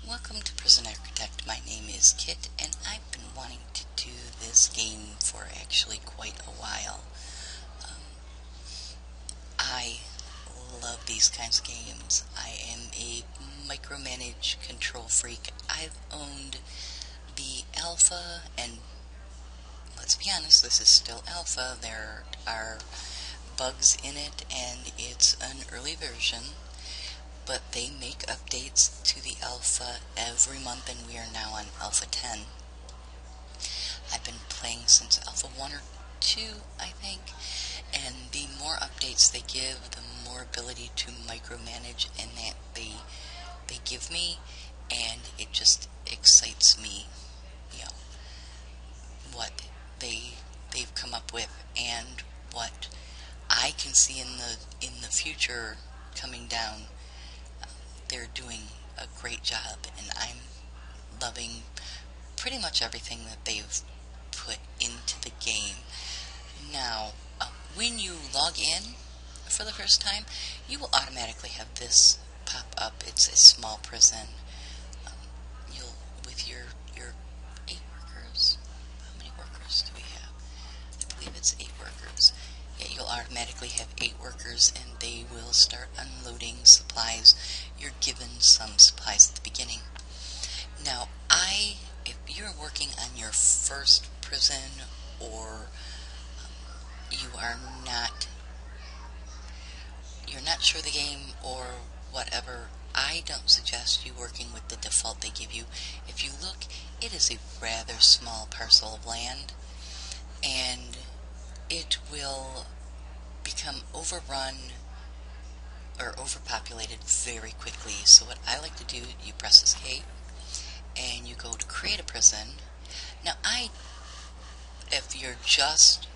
Welcome to Prison Architect. My name is Kit, and I've been wanting to do this game for actually quite a while. I love these kinds of games. I am a micromanage control freak. I've owned the alpha, and let's be honest, this is still alpha. There are bugs in it, and it's an early version. But they make updates to the alpha every month, and we are now on alpha 10. I've been playing since alpha 1 or 2, I think, and the more updates they give, the more ability to micromanage and that they give me, and it just excites me, what they've come up with and what I can see in the future coming down. They're doing a great job, and I'm loving pretty much everything that they've put into the game. Now, when you log in for the first time, you will automatically have this pop up. It's a small prison. You'll, with your 8 workers, how many workers do we have? I believe it's 8 workers. Yeah, you'll automatically have 8 workers, and they will start unloading supplies. You're given some supplies at the beginning. Now, if you're working on your first prison, or you're not sure the game or whatever, I don't suggest you working with the default they give you. If you look, it is a rather small parcel of land, and it will become overrun or overpopulated very quickly. So what I like to do, you press escape and you go to create a prison. Now if you're just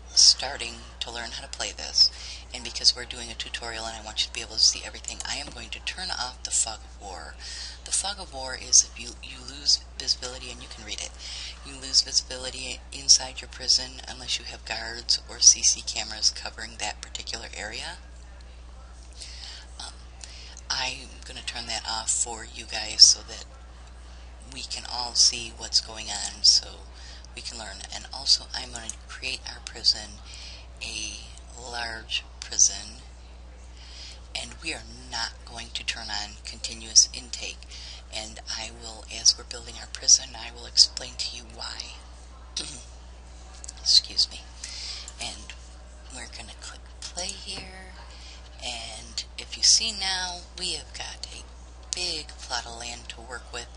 starting to learn how to play this, and because we're doing a tutorial and I want you to be able to see everything, I am going to turn off the fog of war. The fog of war is if you lose visibility, and you can read it. You lose visibility inside your prison unless you have guards or CC cameras covering that particular area. I'm going to turn that off for you guys so that we can all see what's going on, so we can learn. And also, I'm going to create our prison a large prison, and we are not going to turn on continuous intake. And I will, as we're building our prison, I will explain to you why. Excuse me. And we're going to click play here, and if you see now, we have got a big plot of land to work with.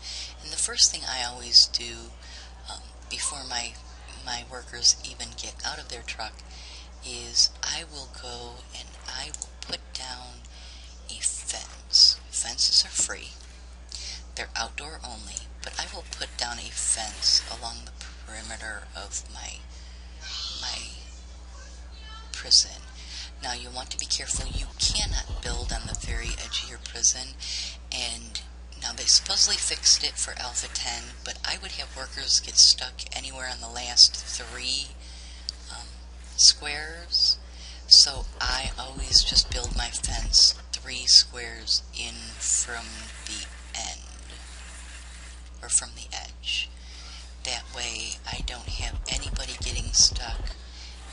And the first thing I always do before my workers even get out of their truck is I will go and I will put down a fence. Fences are free. They're outdoor only, but I will put down a fence along the perimeter of my prison. Now, you want to be careful. You cannot build on the very edge of your prison, and now they supposedly fixed it for alpha 10, but I would have workers get stuck anywhere on the last 3 squares, so I always just build my fence 3 squares in from the end, or from the edge. That way I don't have anybody getting stuck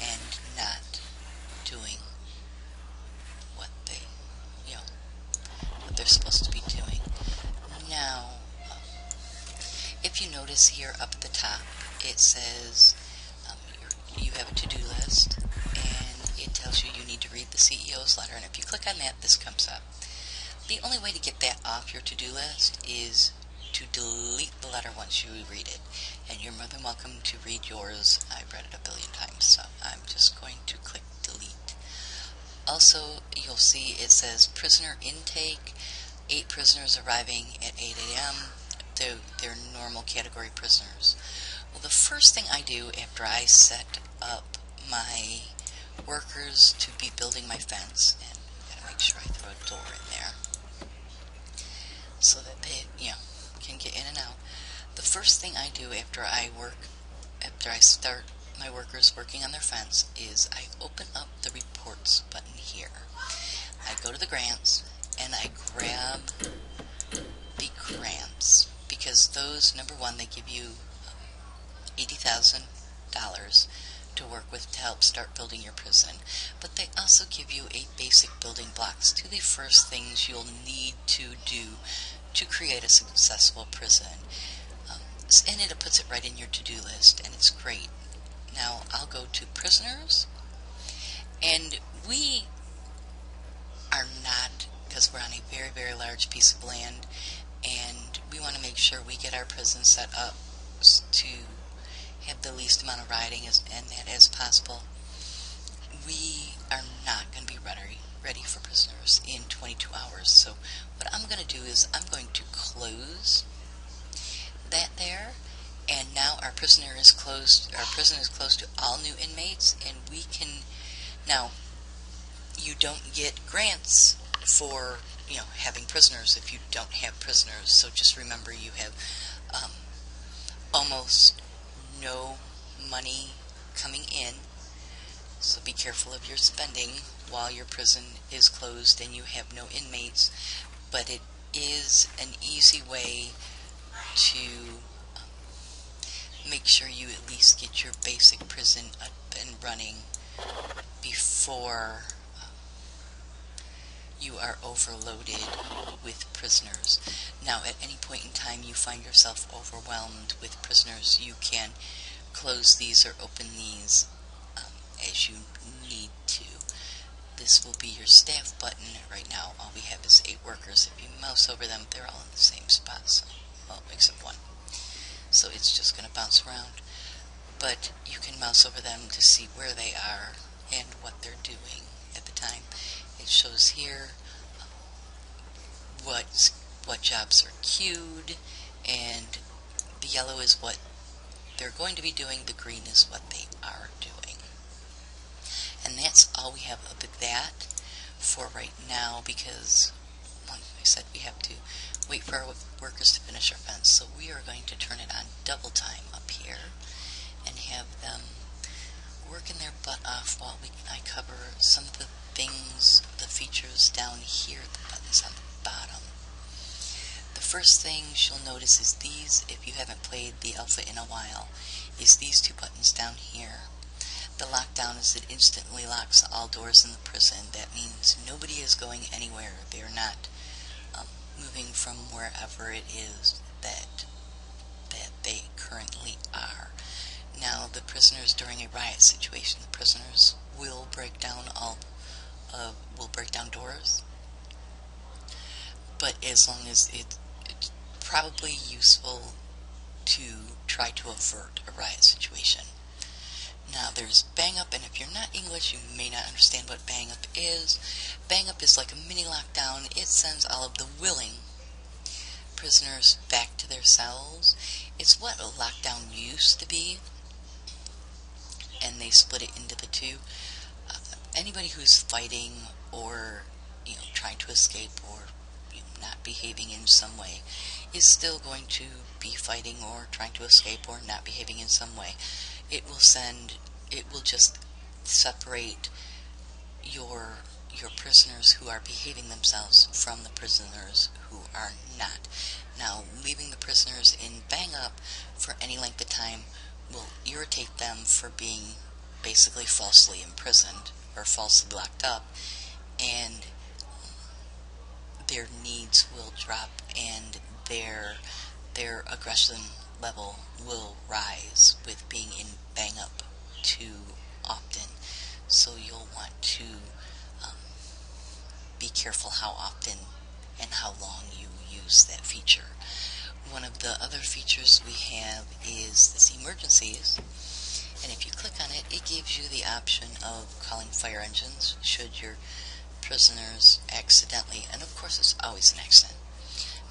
and not doing what they're supposed to be doing. Now, if you notice here up at the top, it says you have a to-do list, and it tells you need to read the CEO's letter, and if you click on that, this comes up. The only way to get that off your to-do list is to delete the letter once you read it, and you're more than welcome to read yours. I've read it a billion times, so I'm just going to click delete. Also, you'll see it says prisoner intake, 8 prisoners arriving at 8 a.m. They're normal category prisoners. Well, the first thing I do after I set up my workers to be building my fence, and I gotta make sure I throw a door in there so that they can get in and out. The first thing I do after I start my workers working on their fence is I open up the reports button here. I go to the grants and I grab the grants. because those, number one, they give you $80,000 to work with to help start building your prison, but they also give you 8 basic building blocks to the first things you'll need to do to create a successful prison. And it puts it right in your to-do list, and it's great. Now I'll go to prisoners, and we are not, because we're on a very, very large piece of land, and we want to make sure we get our prison set up to have the least amount of rioting as possible. We are not going to be ready for prisoners in 22 hours. So what I'm going to do is I'm going to close that there, and now our prison is closed to all new inmates, and we can now, you don't get grants for having prisoners if you don't have prisoners, so just remember you have almost no money coming in, so be careful of your spending while your prison is closed and you have no inmates. But it is an easy way to make sure you at least get your basic prison up and running before you are overloaded with prisoners. Now, at any point in time you find yourself overwhelmed with prisoners, you can close these or open these as you need to. This will be your staff button. Right now all we have is 8 workers. If you mouse over them, they're all in the same spot, so, well, except one. So it's just going to bounce around. But you can mouse over them to see where they are and what they're doing at the time. It shows here what jobs are queued, and the yellow is what they're going to be doing, the green is what they are doing. And that's all we have of that for right now, because, like I said, we have to wait for our workers to finish our fence. So we are going to turn it on double time up here and have them working their butt off while I cover some of the things, the features down here, the buttons on the bottom. The first things you'll notice is these, if you haven't played the alpha in a while, is these 2 buttons down here. The lockdown is it instantly locks all doors in the prison. That means nobody is going anywhere. They're not moving from wherever it is that they currently are. Now, the prisoners, during a riot situation, the prisoners will break down doors, but as long as it's probably useful to try to avert a riot situation. Now there's Bang Up, and if you're not English, you may not understand what Bang Up is. Bang Up is like a mini lockdown. It sends all of the willing prisoners back to their cells. It's what a lockdown used to be, and they split it into the 2. Anybody who's fighting or trying to escape or not behaving in some way is still going to be fighting or trying to escape or not behaving in some way. It will just separate your prisoners who are behaving themselves from the prisoners who are not. Now, leaving the prisoners in Bang Up for any length of time will irritate them for being basically falsely imprisoned or falsely locked up, and their needs will drop and their aggression level will rise with being in Bang Up too often. So you'll want to be careful how often and how long you use that feature. One of the other features we have is this emergencies, and if you click on it, it gives you the option of calling fire engines should your prisoners accidentally, and of course it's always an accident,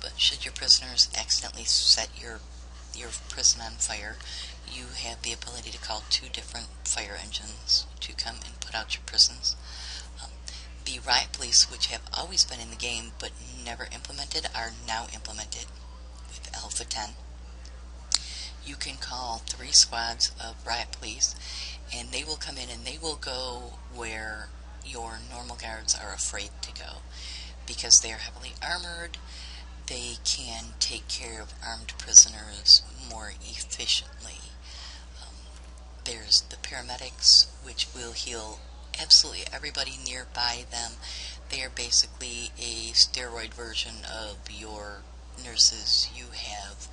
but should your prisoners accidentally set your prison on fire, you have the ability to call 2 different fire engines to come and put out your prisons. The riot police, which have always been in the game but never implemented, are now implemented with Alpha 10. You can call 3 squads of riot police, and they will come in and they will go where your normal guards are afraid to go, because they are heavily armored. they can take care of armed prisoners more efficiently. There's the paramedics, which will heal absolutely everybody nearby them. They are basically a steroid version of your nurses you have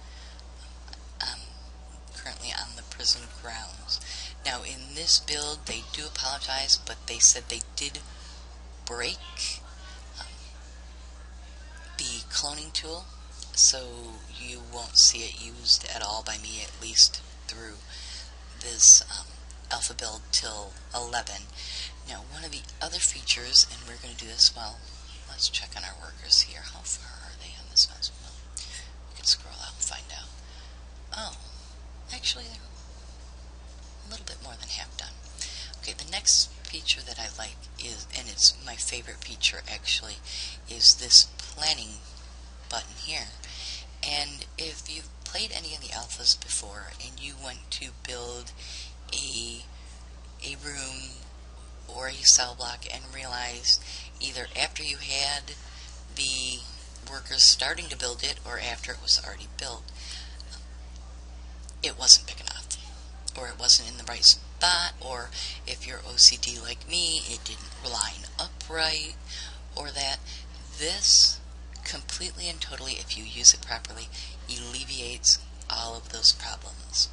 currently on the prison grounds. Now, in this build, they do apologize, but they said they did break the cloning tool, so you won't see it used at all by me, at least through this alpha build till 11. Now, one of the other features, and we're going to do this while, let's check on our workers here. How far are they on this mouse? Well, we can scroll out and find out. Oh, actually they're a little bit more than half done. Okay, the next feature that I like is, and it's my favorite feature actually, is this planning button here. And if you've played any of the alphas before and you went to build a room or a cell block and realized either after you had the workers starting to build it or after it was already built, it wasn't big enough, or it wasn't in the right spot, or if you're OCD like me, it didn't line up right, or that, this completely and totally, if you use it properly, alleviates all of those problems.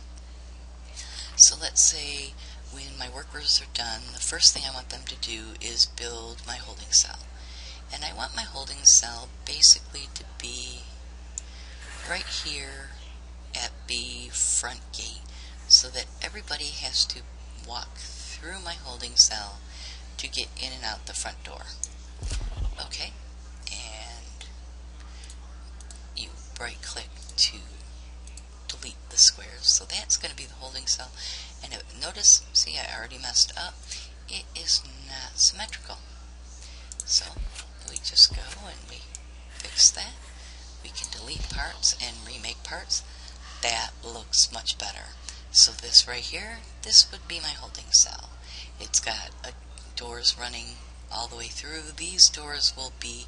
So let's say when my workers are done, the first thing I want them to do is build my holding cell. And I want my holding cell basically to be right here at the front gate, so that everybody has to walk through my holding cell to get in and out the front door. Okay, and you right click to delete the squares. So that's going to be the holding cell. And notice, see, I already messed up. It is not symmetrical. So we just go and we fix that. We can delete parts and remake parts. That looks much better. So this right here, this would be my holding cell. It's got doors running all the way through. These doors will be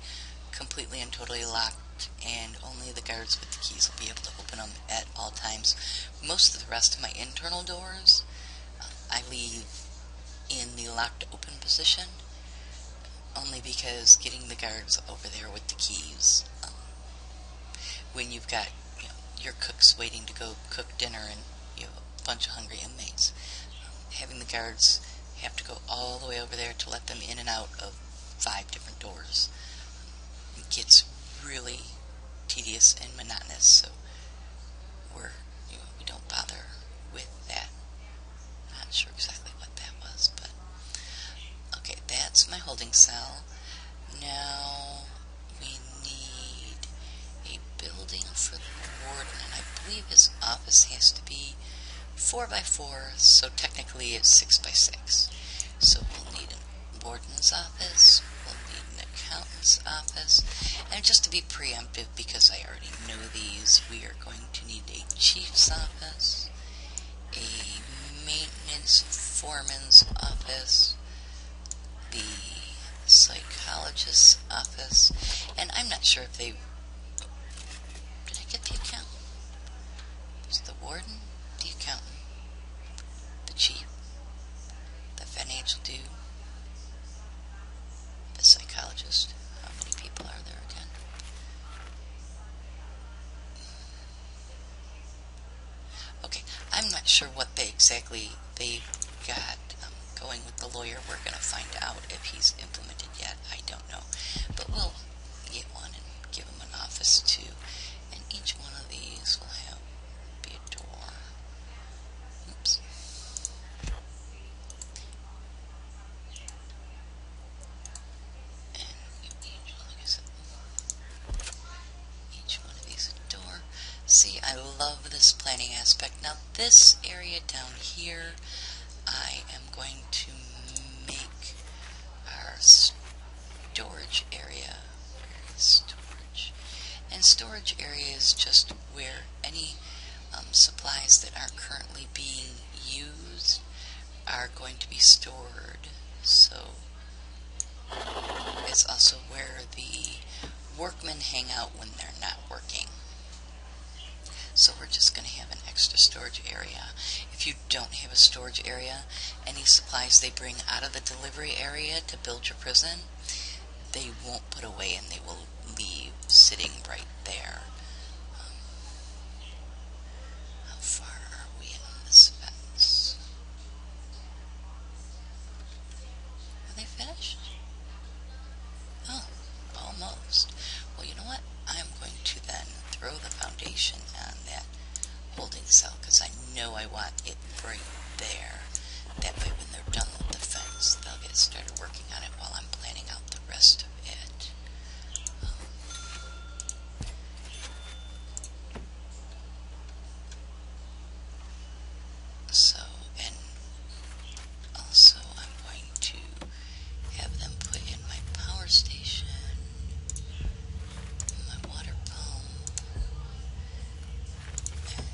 completely and totally locked, and only the guards with the keys will be able to open them at all times. Most of the rest of my internal doors, I leave in the locked open position, only because getting the guards over there with the keys, when you've got your cooks waiting to go cook dinner and you have a bunch of hungry inmates, having the guards have to go all the way over there to let them in and out of 5 different doors, it gets really tedious and monotonous. So we don't bother with that. Not sure exactly what that was, but okay, that's my holding cell. Now we need a building for the warden, and I believe his office has to be 4x4, so technically it's 6x6. So we'll need a warden's office, we'll need an accountant's office, and just to be preemptive, because I already know these, we are going to need a chief's office, a maintenance foreman's office, the psychologist's office, and I'm not sure if they... Did I get the accountant? It's the warden, the accountant, the chief, the financial dude, the psychologist. How many people are there again? Okay, I'm not sure what they've got going with the lawyer. We're going to find out if he's implemented yet. I don't know. But we'll get one and give him an office too. And each one of these will be a door. Oops. And each one of these a door. See, I love this planning aspect. Now this area down here, I am going to make our storage area. Where is storage? And storage area is just where any supplies that aren't currently being used are going to be stored. So it's also where the workmen hang out when they're not working. So we're just going to have an extra storage area. If you don't have a storage area, any supplies they bring out of the delivery area to build your prison, they won't put away and they will leave sitting right there. How far are we on this fence? Are they finished? Oh, almost. Well, you know what? I'm going to then throw the foundation on that holding cell because I know I want it right there. That way when they're done with the fence, they'll get started working on it while I'm planning out the rest of it. So, and also I'm going to have them put in my power station, my water pump, and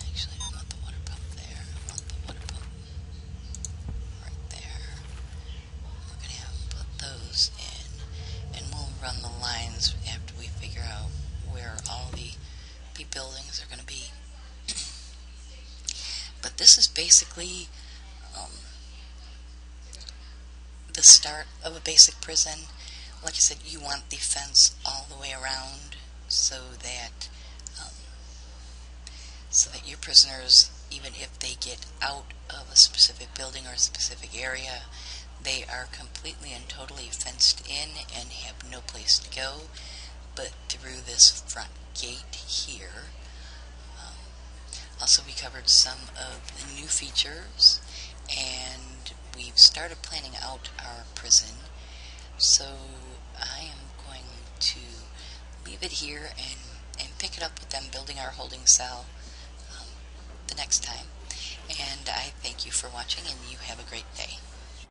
actually I don't want the water pump there, I want the water pump right there. We're going to have them put those in, and we'll run the lines after we figure out where all the buildings are going to be. But this is basically the start of a basic prison. Like I said, you want the fence all the way around so that your prisoners, even if they get out of a specific building or a specific area, they are completely and totally fenced in and have no place to go but through this front gate here. Also, we covered some of the new features, and we've started planning out our prison. So I am going to leave it here and pick it up with them building our holding cell the next time. And I thank you for watching, and you have a great day.